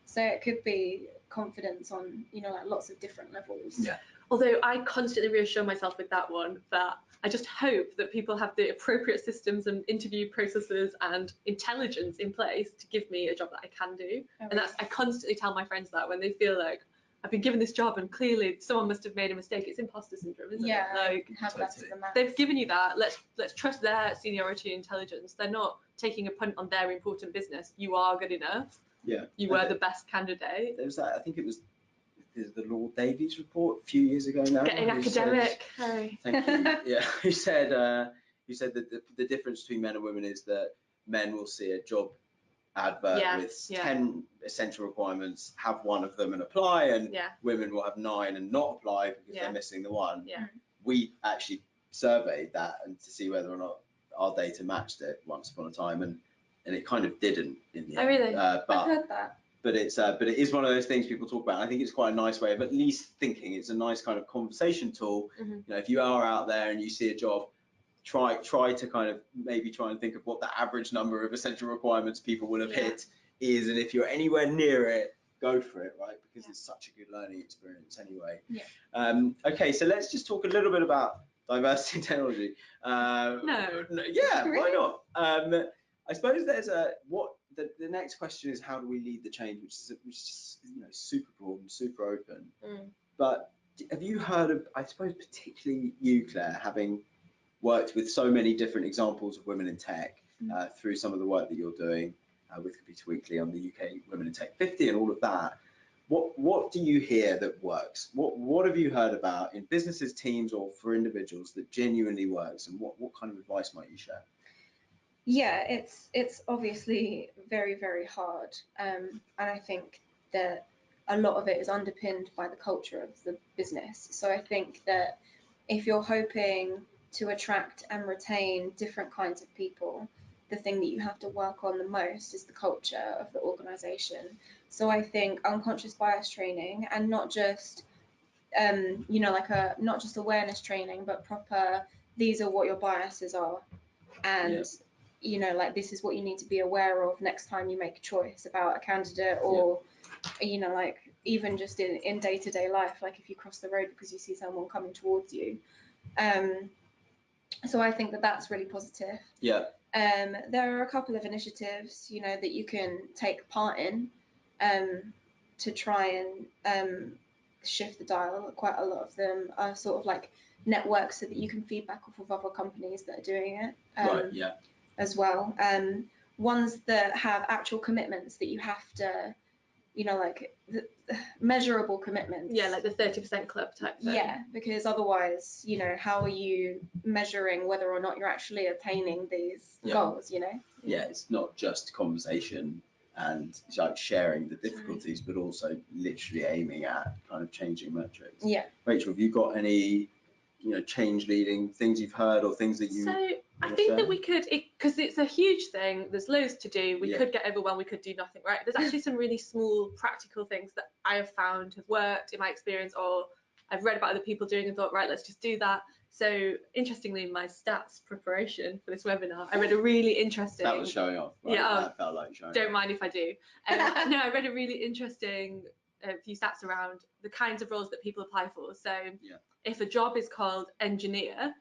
so it could be confidence on like lots of different levels. Although I constantly reassure myself with that one that I just hope that people have the appropriate systems and interview processes and intelligence in place to give me a job that I can do. And I constantly tell my friends that when they feel like, I've been given this job and clearly someone must have made a mistake. It's imposter syndrome, isn't it? Like, have that to the max. They've given you that. Let's trust their seniority and intelligence. They're not taking a punt on their important business. You are good enough. Yeah. You were the best candidate. There was that. I think it was the Lord Davies report a few years ago now. Getting academic, Harry. Thank you. Yeah. Who said that the difference between men and women is that men will see a job advert with 10 essential requirements, have one of them and apply, and women will have 9 and not apply because they're missing the one. Yeah. We actually surveyed that and to see whether or not our data matched it once upon a time, and it kind of didn't in the end. Oh really? I've heard that. But it is one of those things people talk about. I think it's quite a nice way of at least thinking. It's a nice kind of conversation tool. You know, if you are out there and you see a job, try to kind of maybe try and think of what the average number of essential requirements people will have hit is, and if you're anywhere near it, go for it, right? Because it's such a good learning experience anyway. Okay, so let's just talk a little bit about diversity and technology. Yeah, why not? I suppose there's the next question is, how do we lead the change, which is you know, super broad and super open. But have you heard of, I suppose particularly you, Claire, having worked with so many different examples of women in tech through some of the work that you're doing with Computer Weekly on the UK Women in Tech 50 and all of that, what do you hear that works? What have you heard about in businesses, teams, or for individuals that genuinely works, and what kind of advice might you share? Yeah, it's obviously very, very hard, and I think that a lot of it is underpinned by the culture of the business. So I think that if you're hoping to attract and retain different kinds of people, the thing that you have to work on the most is the culture of the organization. So I think unconscious bias training, and not just you know, like not just awareness training, but proper, these are what your biases are, and you know, like, this is what you need to be aware of next time you make a choice about a candidate, or you know, like, even just in day-to-day life, like if you cross the road because you see someone coming towards you. So I think that that's really positive. There are a couple of initiatives, you know, that you can take part in to try and shift the dial. Quite a lot of them are sort of like networks so that you can feedback off of other companies that are doing it as well. Ones that have actual commitments that you have to, you know, like measurable commitments. Yeah, like the 30% club type thing. Yeah, because otherwise, you know, how are you measuring whether or not you're actually attaining these goals, you know? Yeah, it's not just conversation and like sharing the difficulties, but also literally aiming at kind of changing metrics. Yeah. Rachel, have you got any, you know, change leading things you've heard or things that you... So I think that we could, because it's a huge thing, there's loads to do, we could get overwhelmed, we could do nothing, right? There's actually some really small practical things that I have found have worked in my experience, or I've read about other people doing and thought, right, let's just do that. So interestingly, in my stats preparation for this webinar, I read a really interesting... That was showing off, right? Yeah, that felt like showing don't off. mind if I do. No, I read a really interesting few stats around the kinds of roles that people apply for. So if a job is called engineer,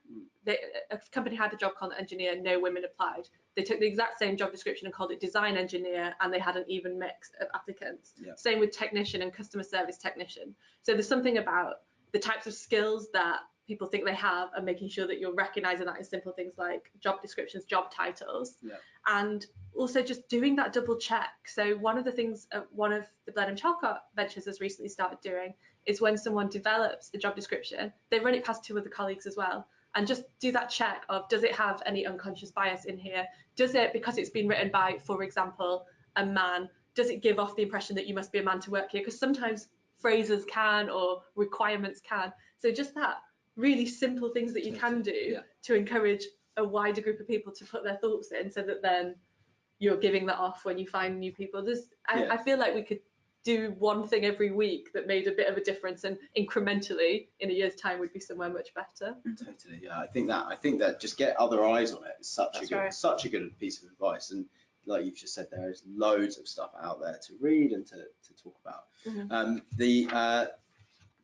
a company had a job called engineer, no women applied. They took the exact same job description and called it design engineer, and they had an even mix of applicants. Same with technician and customer service technician. So there's something about the types of skills that people think they have, and making sure that you're recognizing that in simple things like job descriptions, job titles, and also just doing that double check. So one of the things one of the Blenheim Chalcot ventures has recently started doing is when someone develops the job description, they run it past 2 other colleagues as well, and just do that check of, does it have any unconscious bias in here? Does it, because it's been written by, for example, a man, does it give off the impression that you must be a man to work here? Because sometimes phrases can, or requirements can. So just that really simple things that you can do to encourage a wider group of people to put their thoughts in, so that then you're giving that off when you find new people. I feel like we could do one thing every week that made a bit of a difference, and incrementally in a year's time would be somewhere much better. Totally, yeah. I think that just get other eyes on it is such a good piece of advice. And like you've just said, there's loads of stuff out there to read and to talk about.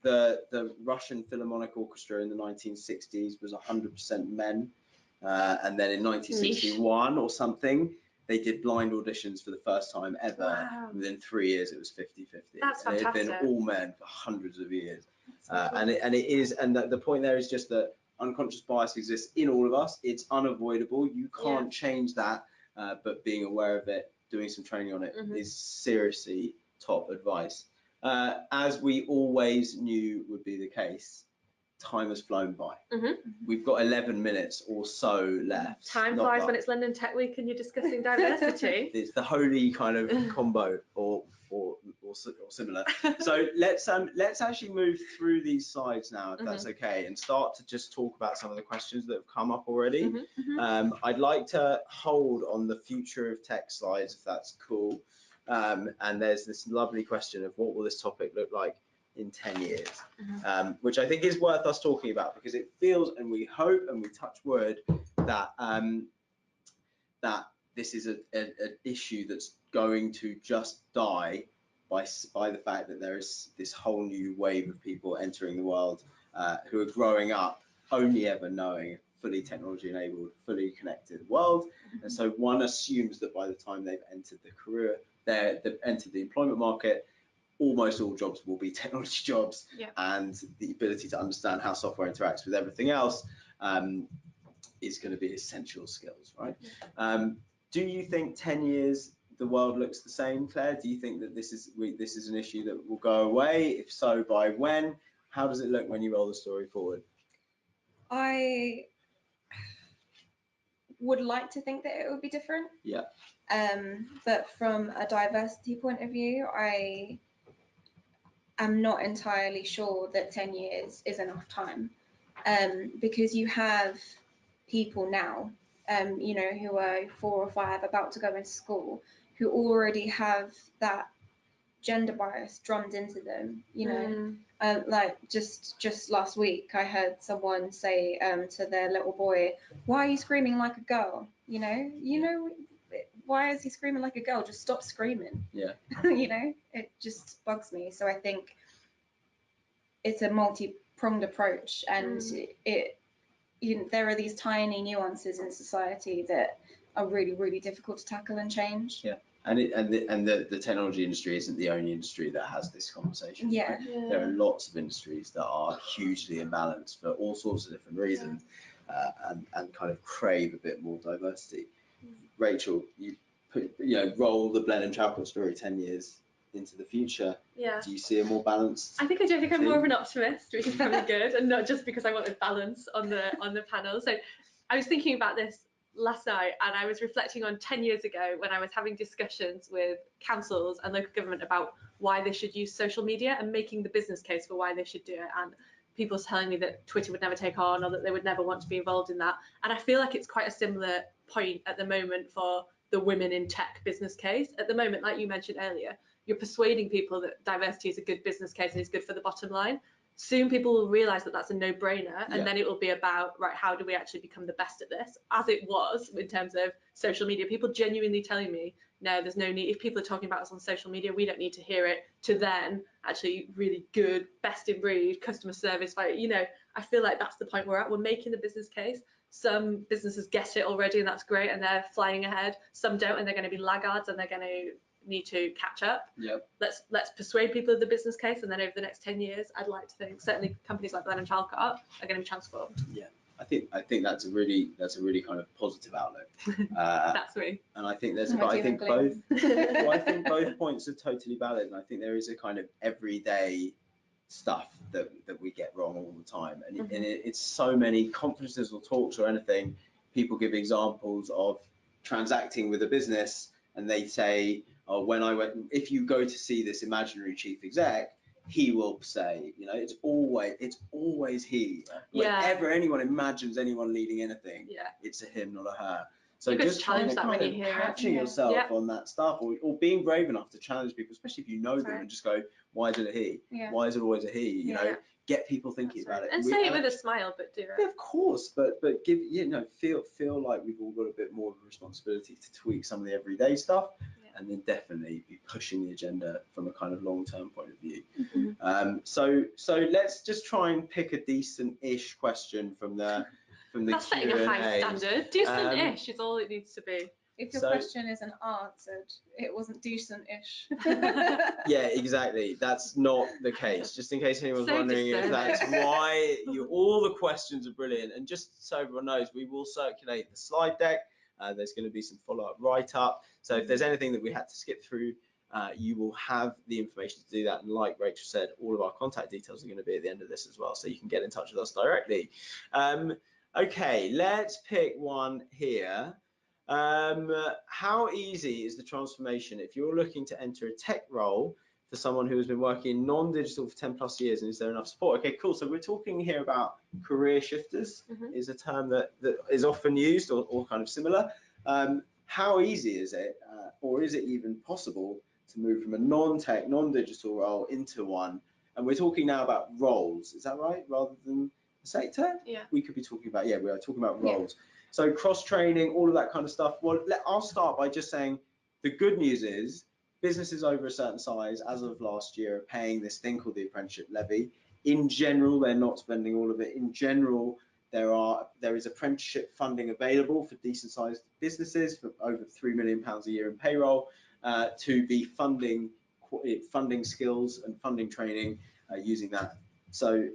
The Russian Philharmonic Orchestra in the 1960s was 100% men, and then in 1961 or something, they did blind auditions for the first time ever. Wow. Within 3 years, it was 50-50. That's and fantastic. it had been all men for hundreds of years. So cool. And it is, and the point there is just that unconscious bias exists in all of us. It's unavoidable. You can't change that, but being aware of it, doing some training on it is seriously top advice. As we always knew would be the case, time has flown by. We've got 11 minutes or so left. Time flies when it's London Tech Week and you're discussing diversity. It's the holy kind of combo or similar. So let's actually move through these slides now, if that's okay, and start to just talk about some of the questions that have come up already. I'd like to hold on the future of tech slides, if that's cool. And there's this lovely question of what will this topic look like in 10 years, which I think is worth us talking about, because it feels, and we hope and we touch wood, that that this is an issue that's going to just die by the fact that there is this whole new wave of people entering the world who are growing up only ever knowing a fully technology enabled, fully connected world. And so one assumes that by the time they've entered the career, they've entered the employment market, almost all jobs will be technology jobs, and the ability to understand how software interacts with everything else is going to be essential skills, right? Do you think 10 years the world looks the same, Claire? Do you think that this is an issue that will go away? If so, by when? How does it look when you roll the story forward? I would like to think that it would be different. Yeah. But from a diversity point of view, I am not entirely sure that 10 years is enough time, because you have people now, you know, who are 4 or 5 about to go into school, who already have that gender bias drummed into them, you know. Like just last week, I heard someone say to their little boy, "Why are you screaming like a girl? You know, why is he screaming like a girl? Just stop screaming." Yeah. You know, it just bugs me. So I think it's a multi-pronged approach, and there are these tiny nuances in society that are really, really difficult to tackle and change. Yeah. And the technology industry isn't the only industry that has this conversation. Yeah. Right? There are lots of industries that are hugely imbalanced for all sorts of different reasons, and kind of crave a bit more diversity. Rachel, you roll the Blenheim Chalcot story 10 years into the future. Yeah. Do you see a more balanced? I think I do. I think I'm more of an optimist, which is probably good, and not just because I wanted balance on the panel. So I was thinking about this last night, and I was reflecting on 10 years ago when I was having discussions with councils and local government about why they should use social media and making the business case for why they should do it, and people telling me that Twitter would never take on, or that they would never want to be involved in that. And I feel like it's quite a similar point at the moment for the women in tech business case. At the moment, like you mentioned earlier, you're persuading people that diversity is a good business case and is good for the bottom line. Soon people will realise that that's a no-brainer, and then it will be about, right, how do we actually become the best at this? As it was in terms of social media, people genuinely telling me, no, there's no need. If people are talking about us on social media, we don't need to hear it, to then actually really good, best in breed customer service. Like, you know, I feel like that's the point we're at. We're making the business case. Some businesses get it already, and that's great, and they're flying ahead. Some don't, and they're going to be laggards, and they're going to need to catch up. Let's persuade people of the business case, and then over the next 10 years, I'd like to think certainly companies like Blenheim Chalcot are going to be transformed. Yeah, I think that's a really kind of positive outlook. That's me. And I think I think both points are totally valid, and I think there is a kind of everyday stuff that we get wrong all the time, and it's so many conferences or talks or anything. People give examples of transacting with a business, and they say, oh, if you go to see this imaginary chief exec, he will say, you know, it's always he. Whenever anyone imagines anyone leading anything, it's a him, not a her. So just trying to kind of catching yourself on that stuff, or being brave enough to challenge people, especially if you know them, and just go, why is it a he? Why is it always a he? You know, get people thinking about it. And say it with a smile, but do it. Yeah, of course, but give, you know, feel like we've all got a bit more of a responsibility to tweak some of the everyday stuff, and then definitely be pushing the agenda from a kind of long-term point of view. So let's just try and pick a decent-ish question from the That's setting a high standard. Decent-ish is all it needs to be. If your question isn't answered, it wasn't decent-ish. Yeah, exactly. That's not the case. Just in case anyone's wondering if that's why all the questions are brilliant. And just so everyone knows, we will circulate the slide deck. There's going to be some follow-up write-up. So if there's anything that we had to skip through, you will have the information to do that. And like Rachel said, all of our contact details are going to be at the end of this as well, so you can get in touch with us directly. Okay, let's pick one here. How easy is the transformation if you're looking to enter a tech role for someone who has been working non-digital for 10+ years, and is there enough support? Okay, cool. So we're talking here about career shifters, is a term that is often used or kind of similar. How easy is it, or is it even possible to move from a non-tech, non-digital role into one? And we're talking now about roles, is that right? Rather than the sector? Yeah. We could be talking about, we are talking about roles. Yeah. So cross-training, all of that kind of stuff. Well, I'll start by just saying the good news is businesses over a certain size, as of last year, are paying this thing called the apprenticeship levy. In general, they're not spending all of it. In general, there is apprenticeship funding available for decent-sized businesses for over £3 million a year in payroll to be funding skills and funding training using that. So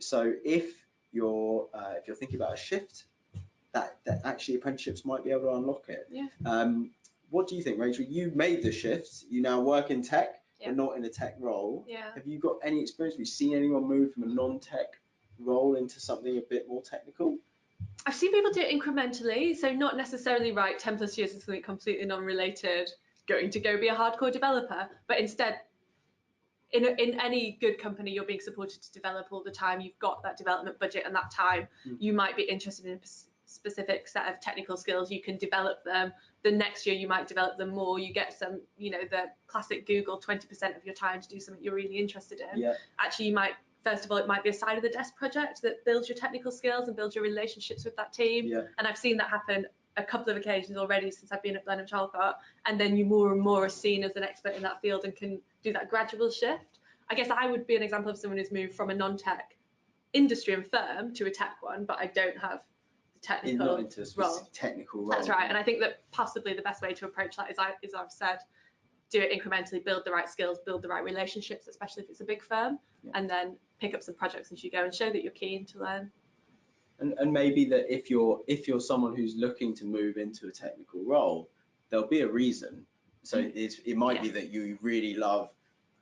if you're thinking about a shift, that actually apprenticeships might be able to unlock it. Yeah. What do you think, Rachel? You made the shift. You now work in tech, but not in a tech role. Yeah. Have you got any experience? Have you seen anyone move from a non-tech role into something a bit more technical? I've seen people do it incrementally, so not necessarily 10+ years is something completely non-related, going to go be a hardcore developer, but instead, in any good company, you're being supported to develop all the time. You've got that development budget and that time. You might be interested in a specific set of technical skills. You can develop them. The next year, you might develop them more. You get some, the classic Google 20% of your time to do something you're really interested in. Yeah. Actually, you might. First of all, it might be a side of the desk project that builds your technical skills and builds your relationships with that team. Yeah. And I've seen that happen a couple of occasions already since I've been at Blenheim Chalcot. And then you more and more are seen as an expert in that field and can do that gradual shift. I guess I would be an example of someone who's moved from a non-tech industry and firm to a tech one, but I don't have the technical not into a specific technical role. That's right. And I think that possibly the best way to approach that is I've said, do it incrementally, build the right skills, build the right relationships, especially if it's a big firm, and then pick up some projects as you go and show that you're keen to learn. And maybe that if you're someone who's looking to move into a technical role, there'll be a reason. So it might be that you really love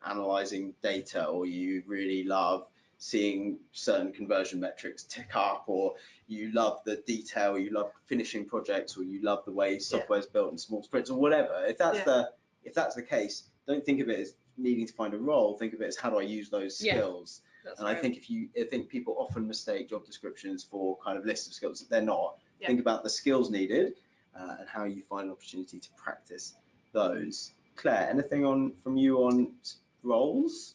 analyzing data, or you really love seeing certain conversion metrics tick up, or you love the detail, you love finishing projects, or you love the way software is built in small sprints, or whatever. If that's the case, don't think of it as needing to find a role. Think of it as, how do I use those skills? And right. I think people often mistake job descriptions for kind of lists of skills that they're not. Think about the skills needed and how you find an opportunity to practice those. Claire, anything from you on roles?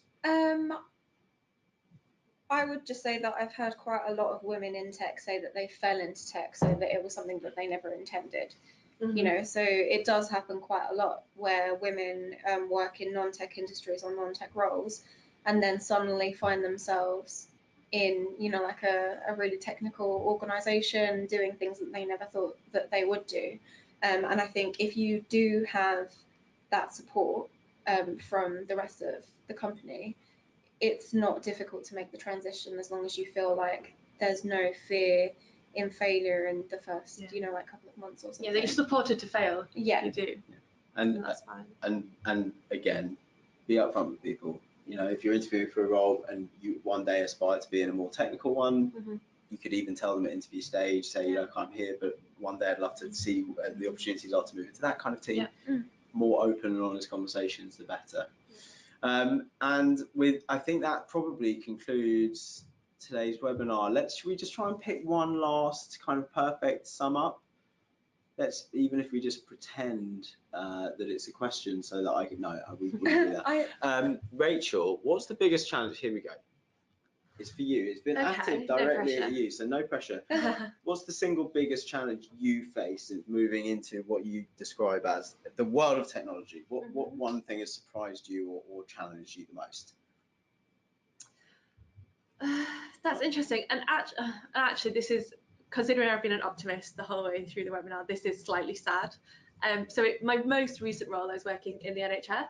I would just say that I've heard quite a lot of women in tech say that they fell into tech, so that it was something that they never intended. So it does happen quite a lot where women work in non-tech industries or non-tech roles, and then suddenly find themselves in, like a really technical organization doing things that they never thought that they would do. And I think if you do have that support from the rest of the company, it's not difficult to make the transition, as long as you feel like there's no fear in failure in the first, couple of months or something. Yeah, that you're supported to fail. Yeah. You do. And that's fine. And again, be upfront with people. If you're interviewing for a role and you one day aspire to be in a more technical one, you could even tell them at interview stage, say, I'm here, but one day I'd love to see what the opportunities are to move into that kind of team. Yeah. More open and honest conversations, the better. And I think that probably concludes today's webinar. Should we just try and pick one last kind of perfect sum up? Even if we just pretend that it's a question, so that I can know, we wouldn't do that. Rachel, what's the biggest challenge? Here we go. It's for you. It's been active directly at you, so no pressure. What's the single biggest challenge you face in moving into what you describe as the world of technology? What one thing has surprised you or challenged you the most? That's interesting. And actually, this is, considering I've been an optimist the whole way through the webinar, this is slightly sad. My most recent role, I was working in the NHS,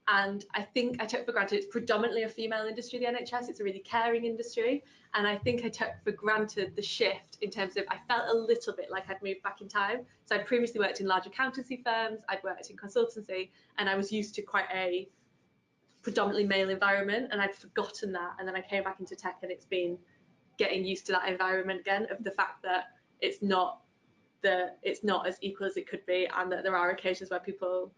and I think I took for granted it's predominantly a female industry, the NHS. It's a really caring industry, and I think I took for granted the shift in terms of I felt a little bit like I'd moved back in time. So I'd previously worked in large accountancy firms, I'd worked in consultancy, and I was used to quite a predominantly male environment, and I'd forgotten that. And then I came back into tech, and it's been getting used to that environment again, of the fact that it's not as equal as it could be, and that there are occasions where people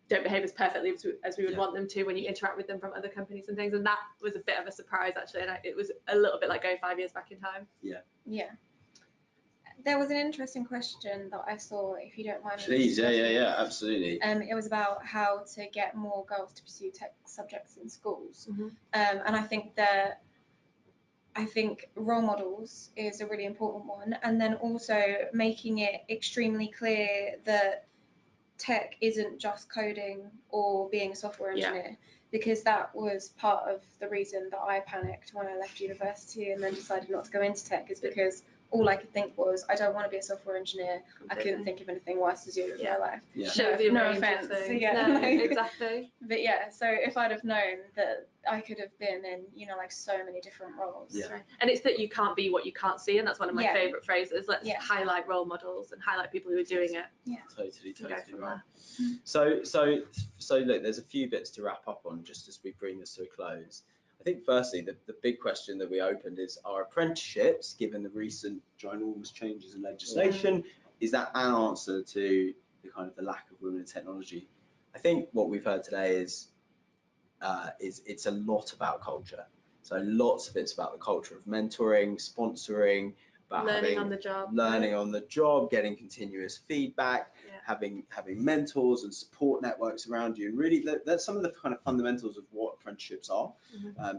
don't behave as perfectly as we would want them to when you interact with them from other companies and things. And that was a bit of a surprise, actually, and it was a little bit like going 5 years back in time. Yeah. There was an interesting question that I saw, if you don't mind. Please, yeah, absolutely. It was about how to get more girls to pursue tech subjects in schools. And I think role models is a really important one, and then also making it extremely clear that tech isn't just coding or being a software engineer, because that was part of the reason that I panicked when I left university and then decided not to go into tech, is because all I could think was, I don't want to be a software engineer. I couldn't think of anything worse to do with my life. No offense. Exactly. But so if I'd have known that I could have been in, like so many different roles. And it's that you can't be what you can't see, and that's one of my favourite phrases. Let's highlight role models and highlight people who are doing it. Totally right. So look, there's a few bits to wrap up on just as we bring this to a close. I think firstly, the big question that we opened is, are apprenticeships, given the recent ginormous changes in legislation, is that an answer to the kind of the lack of women in technology? I think what we've heard today is it's a lot about culture. So lots of it's about the culture of mentoring, sponsoring, about learning on the job, getting continuous feedback, having mentors and support networks around you, and really that's some of the kind of fundamentals of what apprenticeships are.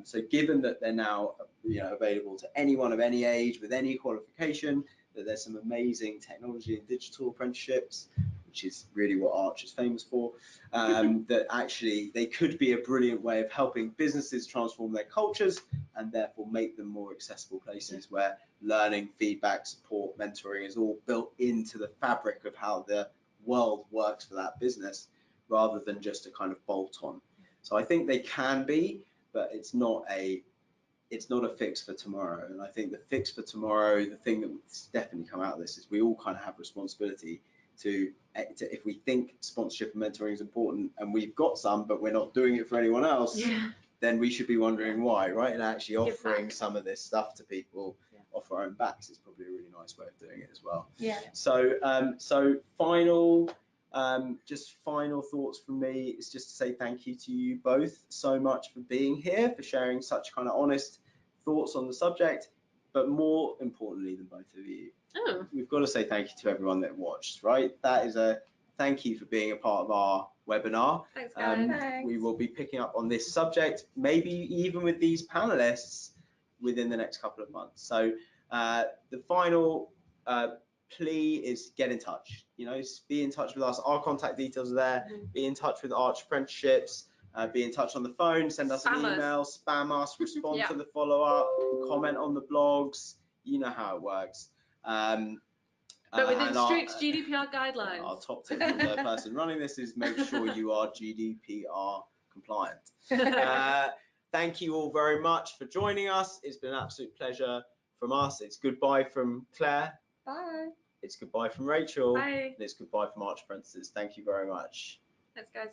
So given that they're now available to anyone of any age with any qualification, that there's some amazing technology and digital apprenticeships, which is really what Arch is famous for, that actually they could be a brilliant way of helping businesses transform their cultures and therefore make them more accessible places where learning, feedback, support, mentoring is all built into the fabric of how the world works for that business, rather than just a kind of bolt on. So I think they can be, but it's not a fix for tomorrow. And I think the fix for tomorrow, the thing that's definitely come out of this, is we all kind of have responsibility to if we think sponsorship and mentoring is important and we've got some, but we're not doing it for anyone else, then we should be wondering why, right? And actually offering some of this stuff to people off our own backs is probably a really nice way of doing it as well. So final thoughts from me is just to say thank you to you both so much for being here, for sharing such kind of honest thoughts on the subject, but more importantly than both of you, we've got to say thank you to everyone that watched, right? That is a thank you for being a part of our webinar. Thanks, guys. We will be picking up on this subject, maybe even with these panelists, within the next couple of months. So the final plea is get in touch, be in touch with us. Our contact details are there. Be in touch with Arch Apprenticeships, be in touch on the phone, send us an email, spam us, respond to the follow-up, comment on the blogs. You know how it works. But within strict GDPR guidelines. Our top tip from the person running this is make sure you are GDPR compliant. Thank you all very much for joining us. It's been an absolute pleasure from us. It's goodbye from Claire. Bye. It's goodbye from Rachel. Bye. And it's goodbye from Arch Apprentices. Thank you very much. Thanks, guys.